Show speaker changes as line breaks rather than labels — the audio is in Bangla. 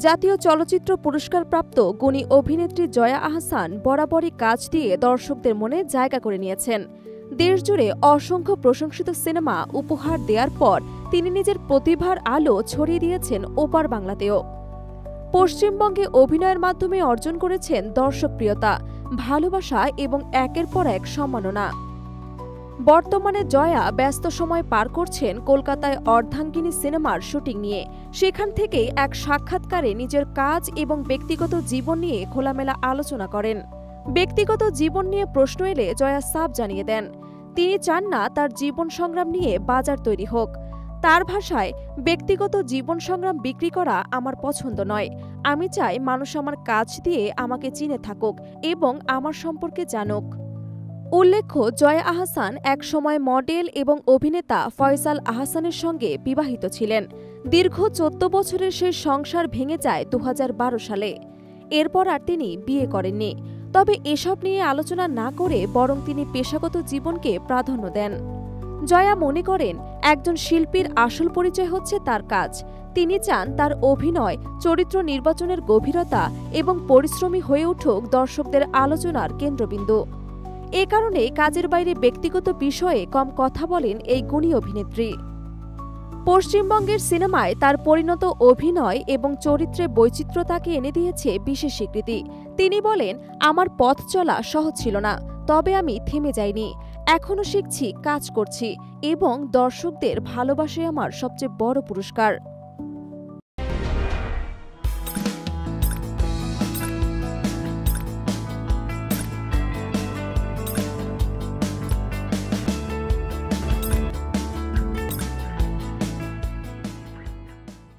জাতীয় চলচ্চিত্র পুরস্কারপ্রাপ্ত গুণী অভিনেত্রী জয়া আহসান বরাবরই কাজ দিয়ে দর্শকদের মনে জায়গা করে নিয়েছেন। দেশজুড়ে অসংখ্য প্রশংসিত সিনেমা উপহার দেওয়ার পর তিনি নিজের প্রতিভার আলো ছড়িয়ে দিয়েছেন ওপার বাংলাতেও। পশ্চিমবঙ্গে অভিনয়ের মাধ্যমে অর্জন করেছেন দর্শকপ্রিয়তা, ভালোবাসা এবং একের পর এক সম্মাননা। বর্তমানে জয়া ব্যস্ত সময় পার করছেন কলকাতায় অর্ধাঙ্গিনী সিনেমার শুটিং নিয়ে। সেখান থেকেই এক সাক্ষাৎকারে নিজের কাজ এবং ব্যক্তিগত জীবন নিয়ে খোলামেলা আলোচনা করেন। ব্যক্তিগত জীবন নিয়ে প্রশ্ন এলে জয়া সাফ জানিয়ে দেন, তিনি চান না তার জীবন সংগ্রাম নিয়ে বাজার তৈরি হোক। তার ভাষায়, ব্যক্তিগত জীবন সংগ্রাম বিক্রি করা আমার পছন্দ নয়। আমি চাই মানুষ আমার কাজ দিয়ে আমাকে চিনে থাকুক এবং আমার সম্পর্কে জানুক। উল্লেখ্য, জয়া আহসান একসময় মডেল এবং অভিনেতা ফয়সাল আহসানের সঙ্গে বিবাহিত ছিলেন। দীর্ঘ 14 বছরের সেই সংসার ভেঙে যায় 2012 সালে। এরপর আর তিনি বিয়ে করেননি। তবে এসব নিয়ে আলোচনা না করে বরং তিনি পেশাগত জীবনকে প্রাধান্য দেন। জয়া মনে করেন, একজন শিল্পীর আসল পরিচয় হচ্ছে তার কাজ। তিনি চান তার অভিনয়, চরিত্র নির্বাচনের গভীরতা এবং পরিশ্রমী হয়ে উঠুক দর্শকদের আলোচনার কেন্দ্রবিন্দু। এ কারণে কাজের বাইরে ব্যক্তিগত বিষয়ে কম কথা বলেন এই গুণী অভিনেত্রী। পশ্চিমবঙ্গের সিনেমায় তার পরিণত অভিনয় এবং চরিত্রে বৈচিত্র্য তাকে এনে দিয়েছে বিশেষ স্বীকৃতি। তিনি বলেন, আমার পথ চলা সহজ ছিল না, তবে আমি থেমে যাইনি। এখনো শিখছি, কাজ করছি এবং দর্শকদের ভালোবাসাই আমার সবচেয়ে বড় পুরস্কার।